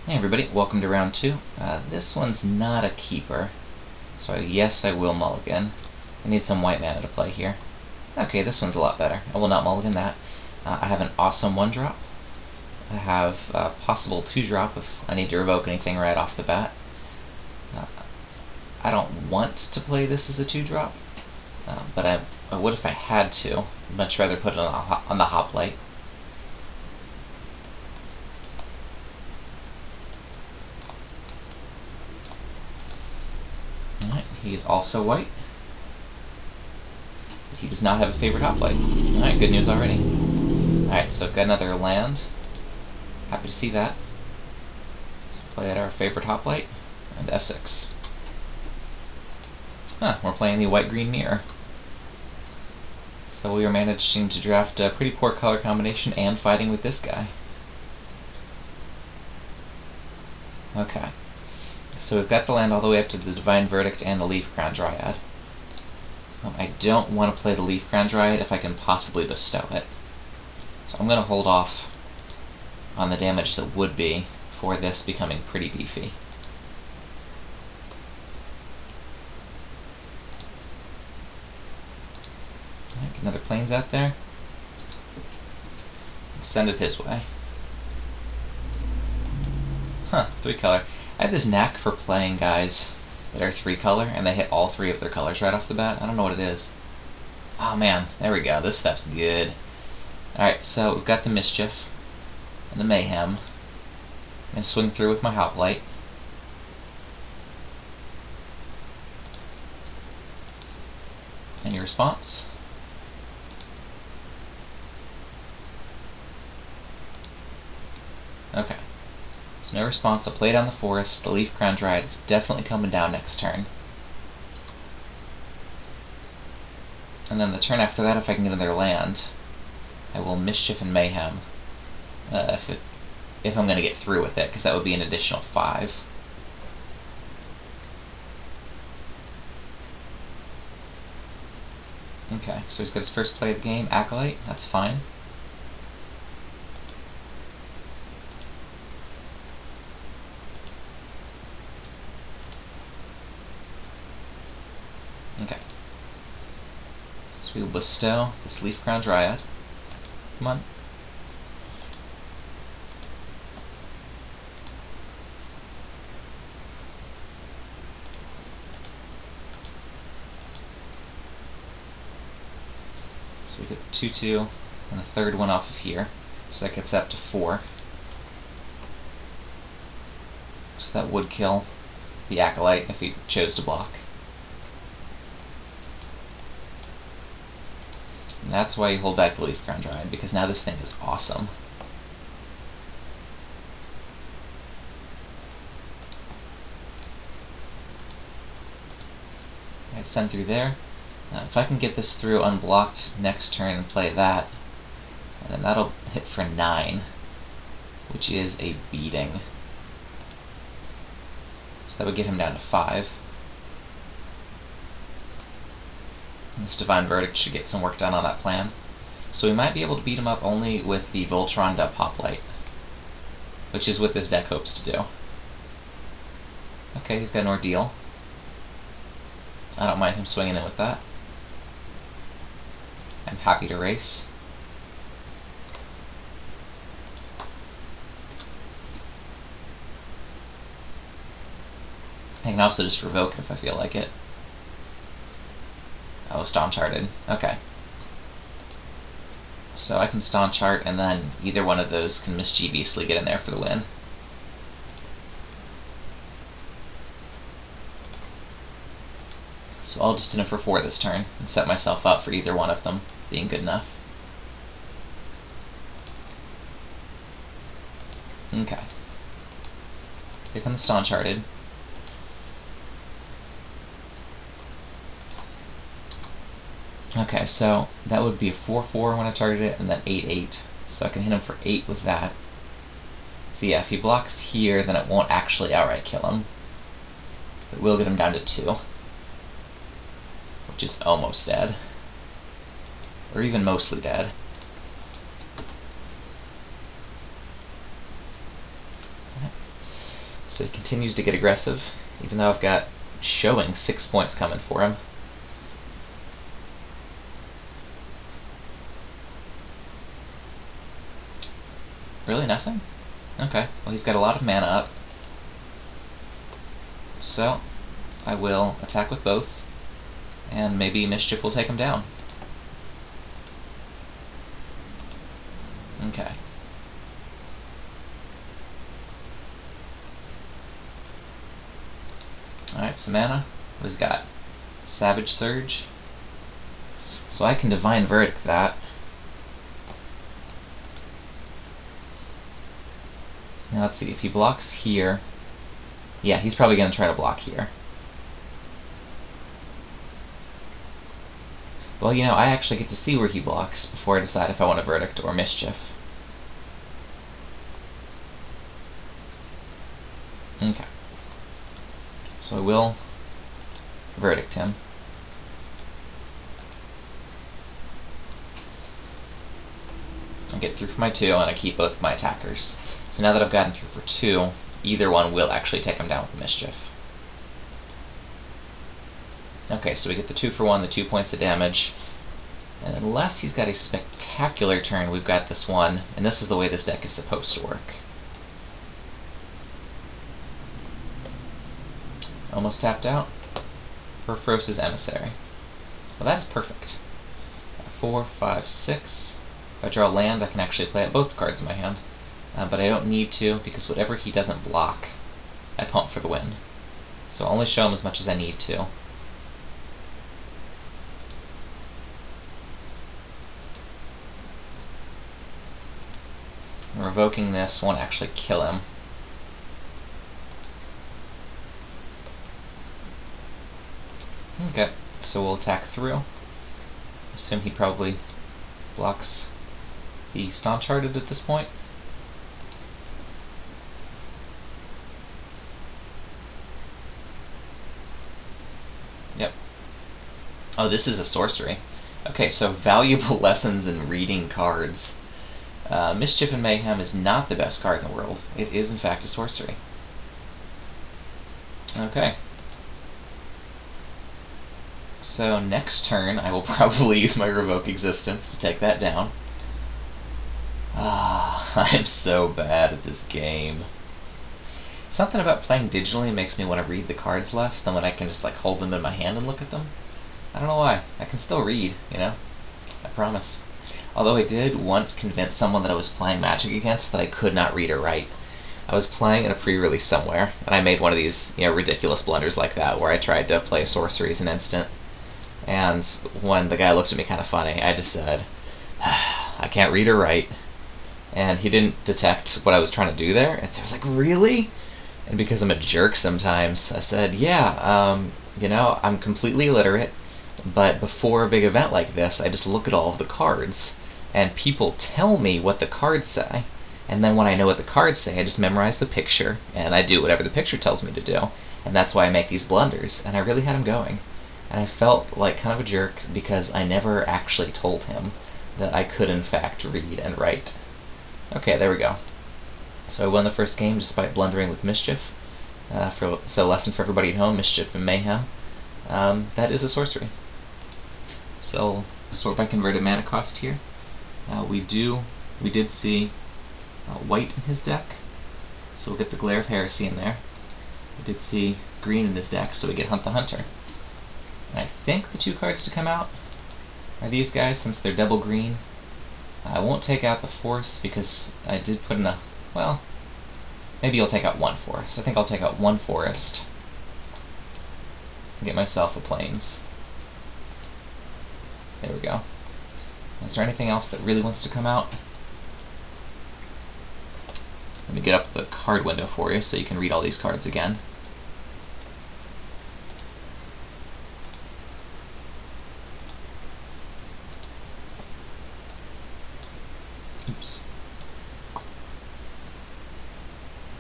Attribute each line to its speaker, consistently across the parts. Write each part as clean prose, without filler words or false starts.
Speaker 1: Hey everybody, welcome to round 2. This one's not a keeper, so yes, I will mulligan. I need some white mana to play here. Okay, this one's a lot better. I will not mulligan that. I have an awesome 1-drop. I have a possible 2-drop if I need to revoke anything right off the bat. I don't want to play this as a 2-drop, but I would if I had to. I'd much rather put it on the hoplite. Alright, he is also white. But he does not have a favorite hoplite. Alright, good news already. Alright, so got another land. Happy to see that. So play at our favorite hoplite, and F6. We're playing the white-green mirror. So we are managing to draft a pretty poor color combination and fighting with this guy. Okay. So we've got the land all the way up to the Divine Verdict and the Leaf Crown Dryad. I don't want to play the Leaf Crown Dryad if I can possibly bestow it. So I'm going to hold off on the damage that would be for this becoming pretty beefy. Get another plains out there. Send it his way. 3-color. I have this knack for playing guys that are 3-color, and they hit all 3 of their colors right off the bat. I don't know what it is. Oh man, there we go. This stuff's good. Alright, so we've got the Mischief and the Mayhem. I'm going to swing through with my Hoplite. Any response? Okay. So no response. I'll play down the forest. The Leaf Crown Dryad is definitely coming down next turn. And then the turn after that, if I can get another land, I will Mischief and Mayhem. If I'm going to get through with it, because that would be an additional 5. Okay, so he's got his first play of the game, Acolyte. That's fine. Okay. So we will bestow this Leaf Crown Dryad. Come on. So we get the 2/2 and the third one off of here. So that gets up to 4. So that would kill the Acolyte if he chose to block. And that's why you hold back the Leaf Crown Dryad, because now this thing is awesome. Alright, send through there. If I can get this through unblocked next turn and play that, and then that'll hit for 9, which is a beating. So that would get him down to 5. This Divine Verdict should get some work done on that plan. So we might be able to beat him up only with the Voltroned up Hoplite, which is what this deck hopes to do. Okay, he's got an Ordeal. I don't mind him swinging in with that. I'm happy to race. I can also just revoke it if I feel like it. Oh, Staunch Hearted. Okay. So I can Staunch Heart, and then either one of those can mischievously get in there for the win. So I'll just in it for 4 this turn, and set myself up for either one of them being good enough. Okay. Here comes Staunch Hearted. Okay, so that would be a 4/4 when I target it, and then 8/8. So I can hit him for 8 with that. So yeah, if he blocks here, then it won't actually outright kill him. But it will get him down to 2. Which is almost dead. Or even mostly dead. So he continues to get aggressive, even though I've got showing 6 points coming for him. Really nothing? Okay, well he's got a lot of mana up. So, I will attack with both, and maybe Mischief will take him down. Okay. Alright, some mana. What has he got? Savage Surge. So I can Divine Verdict that. Now let's see, if he blocks here... Yeah, he's probably going to try to block here. Well, you know, I actually get to see where he blocks before I decide if I want a Verdict or Mischief. Okay. So I will Verdict him. I get through for my 2, and I keep both of my attackers. So now that I've gotten through for 2, either one will actually take him down with the Mischief. Okay, so we get the 2 for 1, the 2 points of damage. And unless he's got a spectacular turn, we've got this one, and this is the way this deck is supposed to work. Almost tapped out. Perforos's Emissary. Well, that is perfect. 4, 5, 6. If I draw land, I can actually play out both cards in my hand. But I don't need to, because whatever he doesn't block, I pump for the win. So I'll only show him as much as I need to. And revoking this won't actually kill him. Okay, so we'll attack through. Assume he probably blocks the Staunch Hearted at this point. Yep. Oh, this is a sorcery. Okay, so valuable lessons in reading cards. Mischief and Mayhem is not the best card in the world. It is, in fact, a sorcery. Okay. So next turn, I will probably use my Revoke Existence to take that down. I am so bad at this game. Something about playing digitally makes me want to read the cards less than when I can just like hold them in my hand and look at them. I don't know why. I can still read, you know? I promise. Although I did once convince someone that I was playing Magic against that I could not read or write. I was playing in a pre-release somewhere, and I made one of these, you know, ridiculous blunders like that, where I tried to play a sorcery as an instant. And when the guy looked at me kind of funny, I just said, I can't read or write. And he didn't detect what I was trying to do there, and so I was like, really? And because I'm a jerk sometimes, I said, yeah, you know, I'm completely illiterate, but before a big event like this, I just look at all of the cards, and people tell me what the cards say. And then when I know what the cards say, I just memorize the picture, and I do whatever the picture tells me to do. And that's why I make these blunders, and I really had him going. And I felt like kind of a jerk because I never actually told him that I could in fact read and write. Okay, there we go. So I won the first game despite blundering with Mischief. So lesson for everybody at home, Mischief and Mayhem. That is a sorcery. So sort by converted mana cost here. We did see white in his deck, so we'll get the Glare of Heresy in there. We did see green in his deck, so we get Hunt the Hunter. And I think the 2 cards to come out are these guys, since they're double green. I won't take out the Force because I did put in a, well, maybe I'll take out 1 Forest. I think I'll take out 1 Forest and get myself a Plains. There we go. Is there anything else that really wants to come out? Let me get up the card window for you so you can read all these cards again. Oops.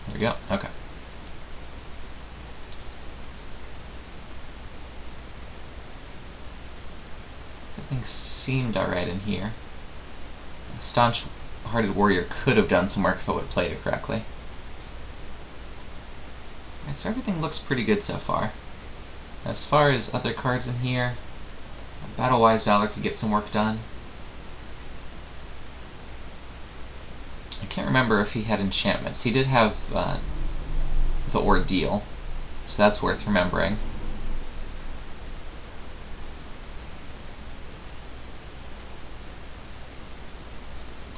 Speaker 1: There we go. Okay. Everything seemed alright in here. Staunch-Hearted Warrior could have done some work if I would have played it correctly. Alright, so everything looks pretty good so far. As far as other cards in here, Battle-Wise Valor could get some work done. I can't remember if he had enchantments. He did have the Ordeal, so that's worth remembering.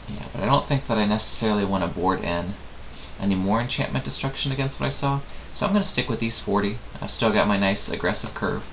Speaker 1: Yeah, but I don't think that I necessarily want to board in any more enchantment destruction against what I saw, so I'm going to stick with these 40. I've still got my nice aggressive curve.